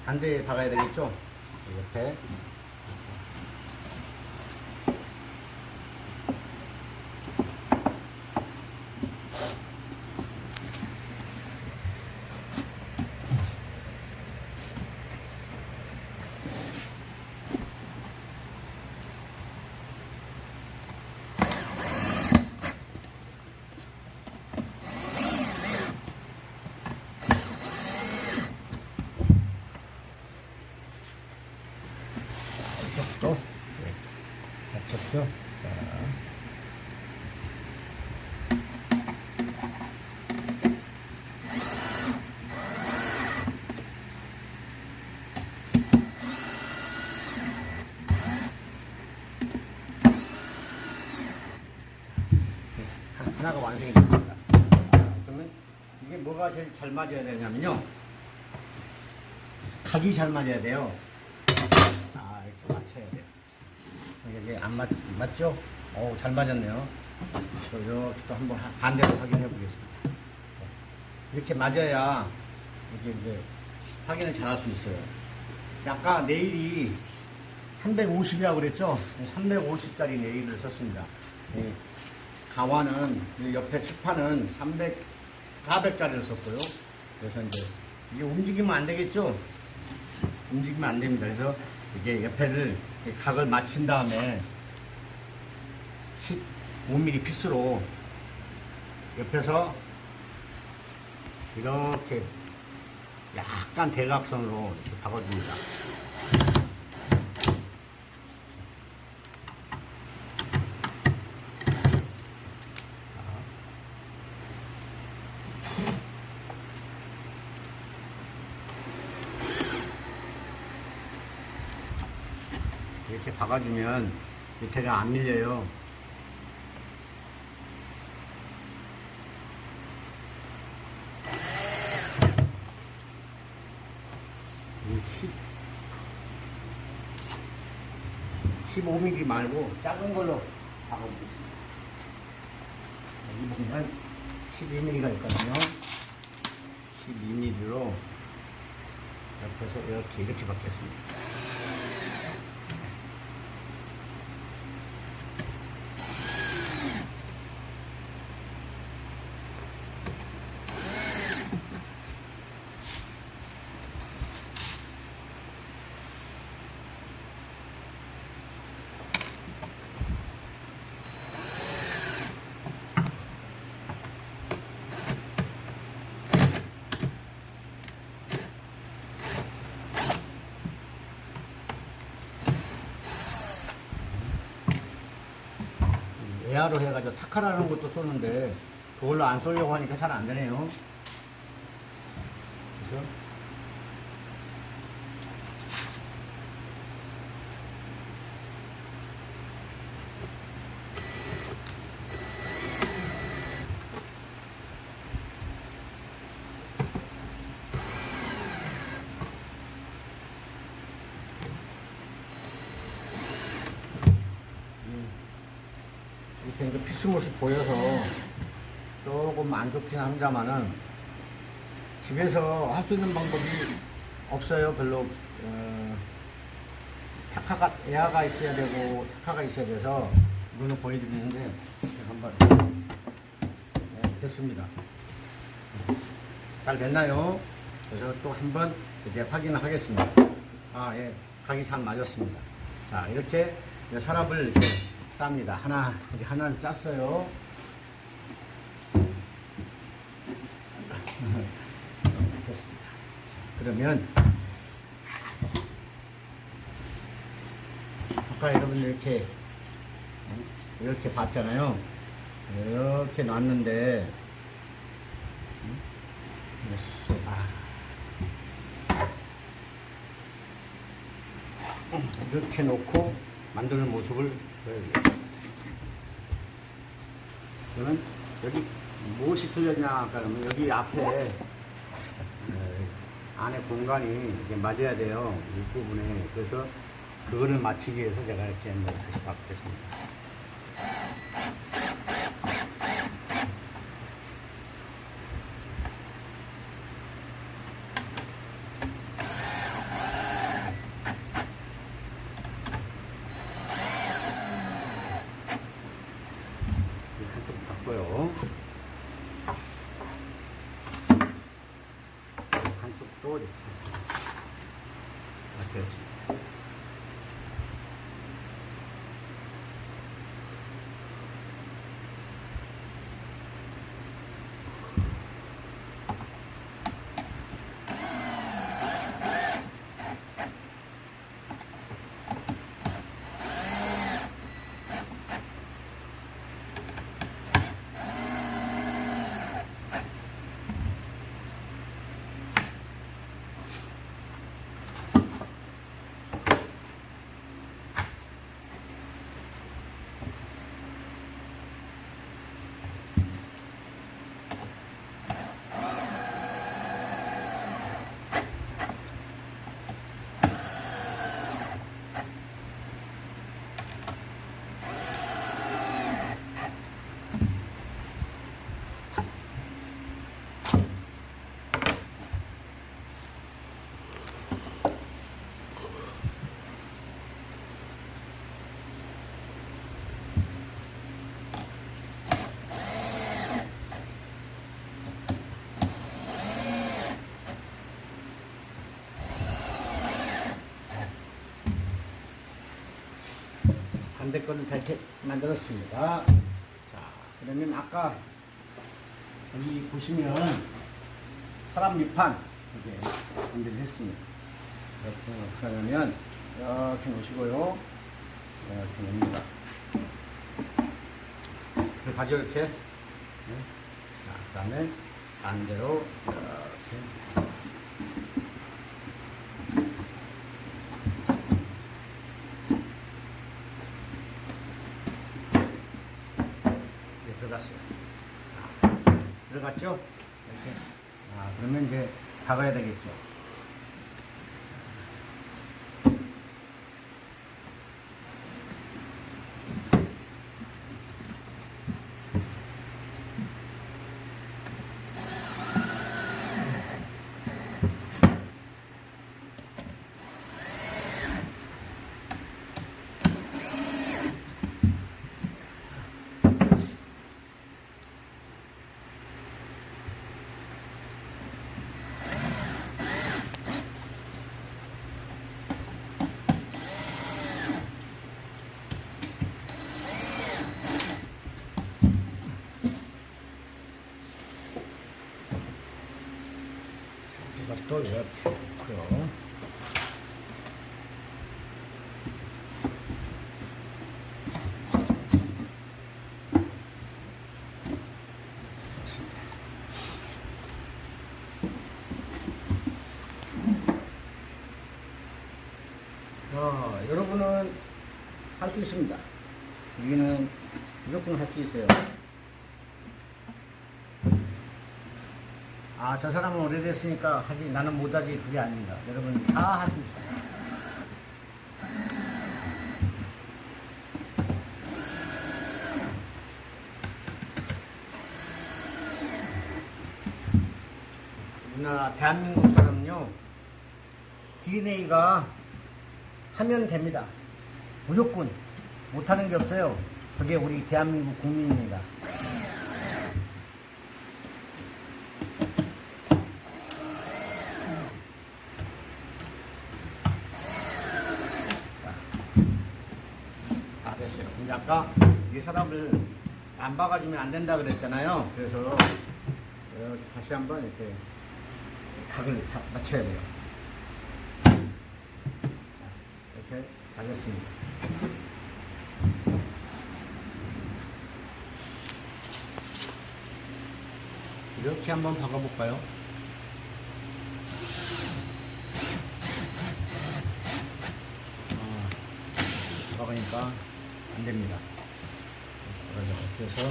반대에 박아야 되겠죠? 옆에. 또 받쳤죠? 하나가 완성이 됐습니다. 그러면 이게 뭐가 제일 잘 맞아야 되냐면요, 각이 잘 맞아야 돼요. 이렇게 맞춰야 돼요. 이게 안 맞죠? 잘 맞았네요. 이렇게 또 한번 반대로 확인해 보겠습니다. 이렇게 맞아야 이제 확인을 잘 할 수 있어요. 아까 네일이 350이라고 그랬죠? 350짜리 네일을 썼습니다. 가와는 옆에 칠판은 400짜리를 썼고요. 그래서 이게 움직이면 안 되겠죠? 움직이면 안 됩니다. 그래서 이게 옆에를 각을 맞춘 다음에 15mm 피스로 옆에서 이렇게 약간 대각선으로 이렇게 박아줍니다. 이렇게 박아주면 밑에가 안 밀려요. 이 15mm 말고 작은 걸로 박아주겠습니다. 여기 보면 12mm가 있거든요. 12mm로 옆에서 이렇게 박겠습니다. 에아로 해가지고 타카라는 것도 쏘는데 그걸로 안 쏘려고 하니까 잘 안 되네요. 그래서 이렇게 이제 피스못이 보여서 조금 안 좋긴 합니다만은 집에서 할 수 있는 방법이 없어요. 별로. 에아가 있어야 되고 타카가 있어야 돼서 이거는 보여드리는데 한번 됐습니다. 잘 됐나요? 그래서 또 한번 이제 확인을 하겠습니다. 예, 각이 잘 맞았습니다. 자, 이렇게 서랍을 이렇게 짭니다. 하나를 짰어요. 됐습니다. 자, 그러면 아까 여러분들 이렇게 봤잖아요. 이렇게 놨는데 이렇게 놓고 만드는 모습을 보여드릴게요. 그러면 여기 무엇이 틀렸냐 그러면 여기 앞에 안에 공간이 이제 맞아야 돼요. 윗부분에. 그래서 그거를 맞추기 위해서 제가 이렇게 다시 바꾸겠습니다. 반쪽도 이렇게 했습니다. 반대 거를 다 이렇게 만들었습니다. 자, 그러면 아까 여기 보시면 서랍 밑판 이렇게 준비를 했습니다. 이렇게 놓으면 이렇게 놓으시고요. 이렇게 놓습니다. 그리고 바지 이렇게. 자, 그 다음에 반대로 이렇게. 들어갔어요. 들어갔죠? 이렇게. 그러면 이제 박아야 되겠죠. 이것도 이렇게 놓고요. 여러분은 할 수 있습니다. 여기는 무조건 할 수 있어요. 저 사람은 오래됐으니까 하지, 나는 못하지, 그게 아닙니다. 여러분 다 할 수 있어요. 우리나라 대한민국 사람은요, DNA가 하면 됩니다. 무조건 못하는 게 없어요. 그게 우리 대한민국 국민입니다. 됐어요. 근데 아까 이 사람을 안 박아주면 안 된다 그랬잖아요. 그래서 다시 한번 이렇게 각을 맞춰야 돼요. 이렇게 하겠습니다. 이렇게 한번 박아볼까요? 박으니까 안 됩니다. 그래서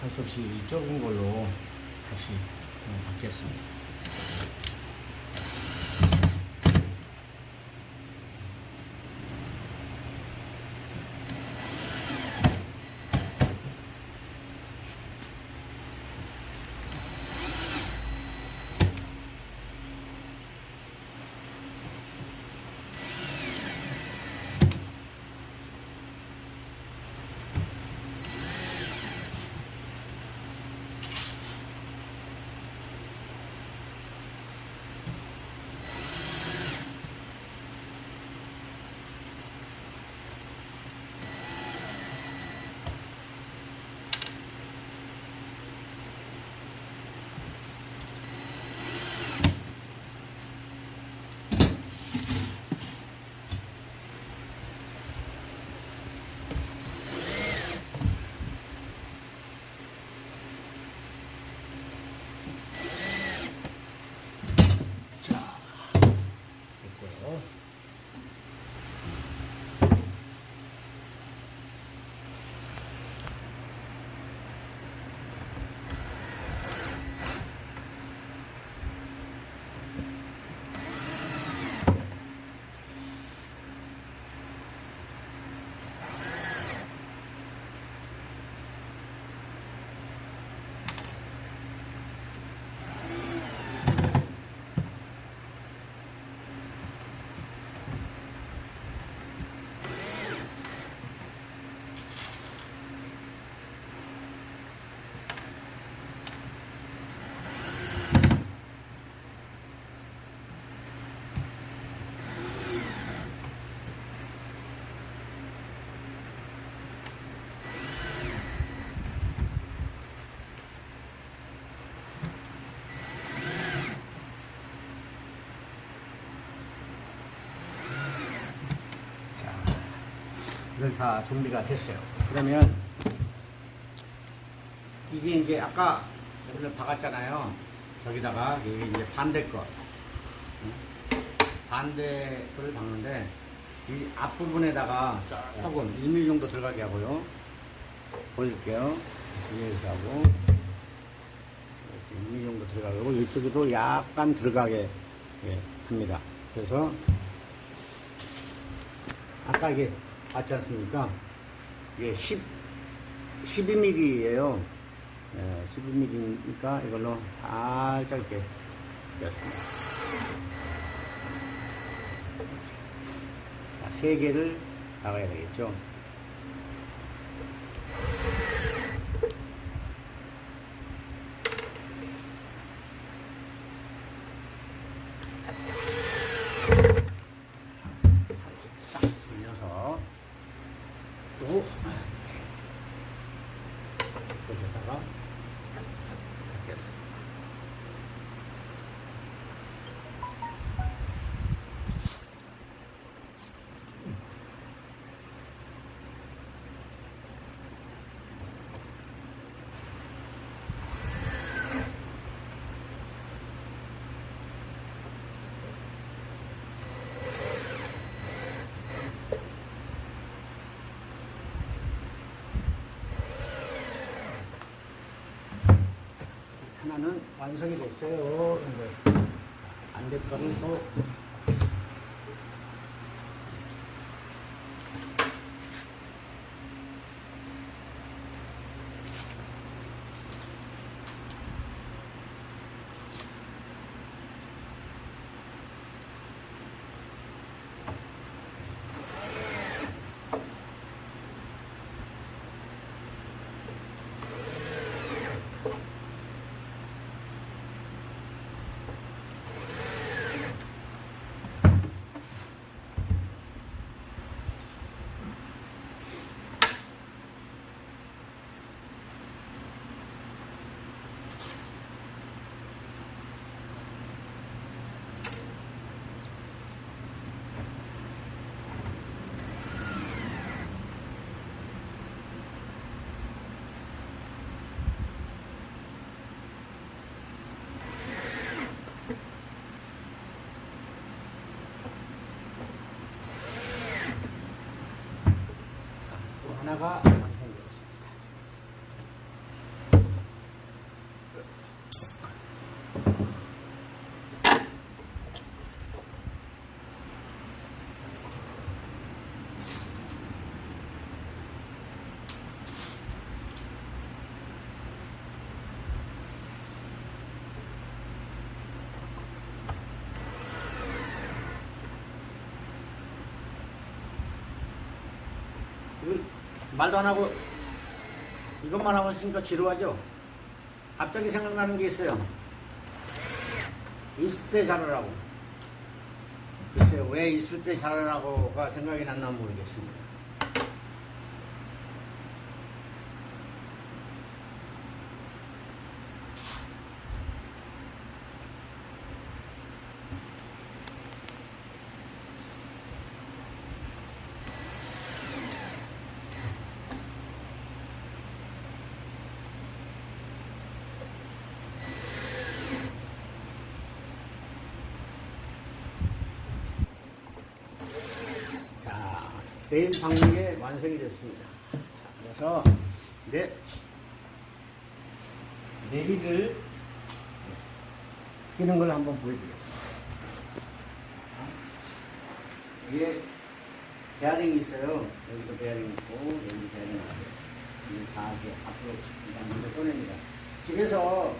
할 수 없이 이 좁은 걸로 다시 받겠습니다. 이걸 다 준비가 됐어요. 그러면 이게 이제 아까 여기를 박았잖아요. 여기다가 이게 이제 반대 거, 반대 거를 박는데 이 앞부분에다가 조금 1mm 정도 들어가게 하고요. 보여줄게요. 위에서 하고 이렇게 1mm 정도 들어가게 하고 이쪽에도 약간 들어가게 합니다. 그래서 아까 이게 봤지 않습니까? 이게 12mm예요. 12mm니까 이걸로 살짝 이렇게 뺐습니다. 자, 3개를 나가야 되겠죠. 싹 돌려서 또 이쪽에다가 닫겠습니다. 하나는 완성이 됐어요. 근데 안 될 거는 또 하나가 완성됐습니다. 말도 안 하고 이것만 하고 있으니까 지루하죠? 갑자기 생각나는 게 있어요. 있을 때 잘하라고. 글쎄요, 왜 있을 때 잘하라고가 생각이 났나 모르겠습니다. 베일 박는 게 완성이 됐습니다. 자, 그래서 내리를 끼는 걸 한번 보여드리겠습니다. 위에 베어링이 있어요. 여기도 베어링 있고 여기 베어링 있어요. 이게 다 이렇게 앞으로 일단 먼저 꺼냅니다. 집에서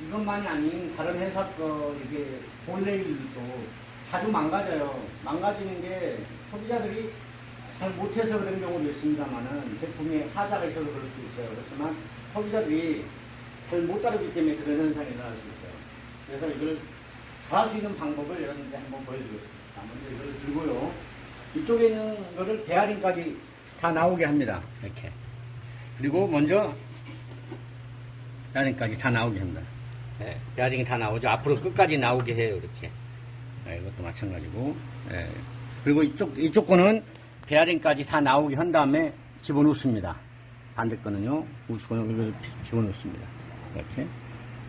이것만이 아닌 다른 회사 거 이게 볼레일도 자주 망가져요. 망가지는 게 소비자들이 잘 못해서 그런 경우도 있습니다만은 제품에 하자가 있어서 그럴 수도 있어요. 그렇지만 소비자들이 잘 못 따르기 때문에 그런 현상이 일어날 수 있어요. 그래서 이걸 잘할 수 있는 방법을 여러분들한테 한번 보여드리겠습니다. 자, 먼저 이걸 들고요. 이쪽에 있는 거를 베어링까지 다 나오게 합니다. 이렇게. 그리고 먼저 베어링까지 다 나오게 합니다. 네, 베어링이 다 나오죠. 앞으로 끝까지 나오게 해요. 이렇게. 네, 이것도 마찬가지고. 네. 그리고 이쪽 거는 베어링까지 다 나오게 한 다음에 집어넣습니다. 반대 거는요, 우측 거는 집어넣습니다. 이렇게.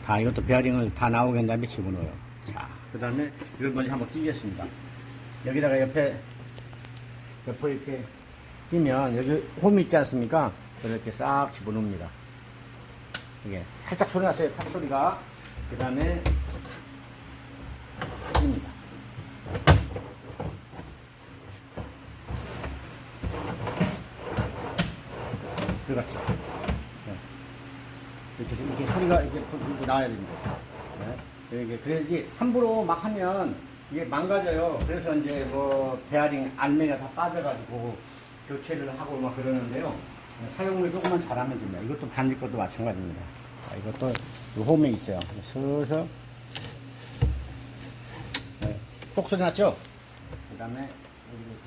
다 이것도 베어링을 다 나오게 한 다음에 집어넣어요. 자, 그 다음에 이걸 먼저 한번 끼겠습니다. 여기다가 옆에 이렇게 끼면 여기 홈이 있지 않습니까? 이렇게 싹 집어넣습니다. 이게 살짝 소리 났어요. 탁 소리가. 그 다음에 낍니다. 들어갔죠. 네. 이렇게 소리가 이렇게 나와야 됩니다. 네. 이게 그래야지 함부로 막 하면 이게 망가져요. 그래서 이제 뭐 베어링 알맹이가 다 빠져가지고 교체를 하고 막 그러는데요. 사용을 조금만 잘하면 됩니다. 이것도 반지 것도 마찬가지입니다. 자, 이것도 홈에 있어요. 슬슬 네. 똑 소리 났죠? 그 다음에 여기서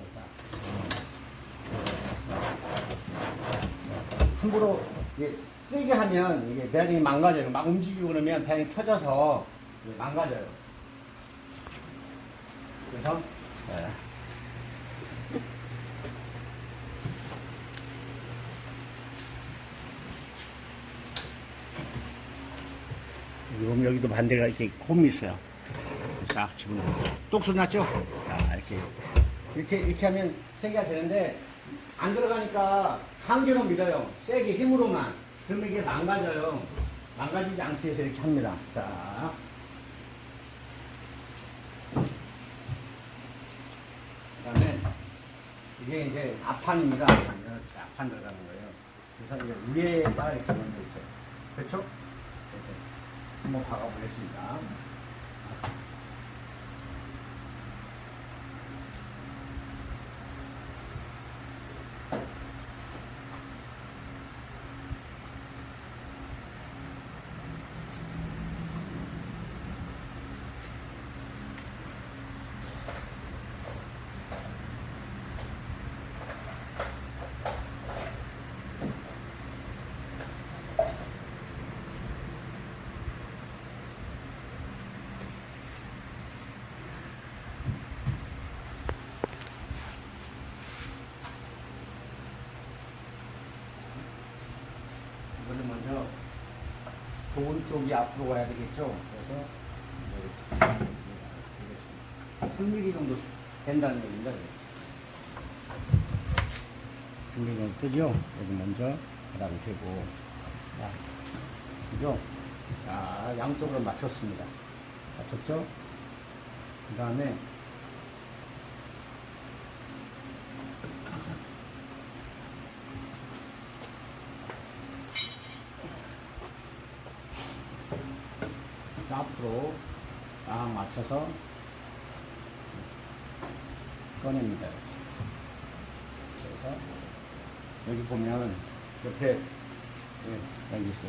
함부로 이게 세게 하면 이게 베어링이 망가져요. 막 움직이고 그러면 베어링이 터져서 망가져요. 그래서 여기도 반대가 이렇게 홈이 있어요. 싹 집어넣고 똑소리 났죠? 자, 이렇게 하면 세게가 되는데 안 들어가니까 강제로 밀어요. 세게 힘으로만. 그러면 이게 망가져요. 망가지지 않기 위해서 이렇게 합니다. 자. 그 다음에 이게 이제 앞판입니다. 이렇게 앞판 들어가는 거예요. 그래서 이제 위에가 이렇게 놓는 거 있죠. 그렇죠? 이렇게 한번 박아보겠습니다. 이거는 먼저 좋은 쪽이 앞으로 가야 되겠죠. 그래서 3mm 정도 된다는 얘기입니다. 3mm 정도 뜨죠. 여기 먼저 바닥을 대고, 자, 그죠? 자, 양쪽으로 맞췄습니다. 맞췄죠? 그 다음에 앞으로 딱 맞춰서 꺼냅니다. 그래서 여기 보면 옆에 여기 있어요.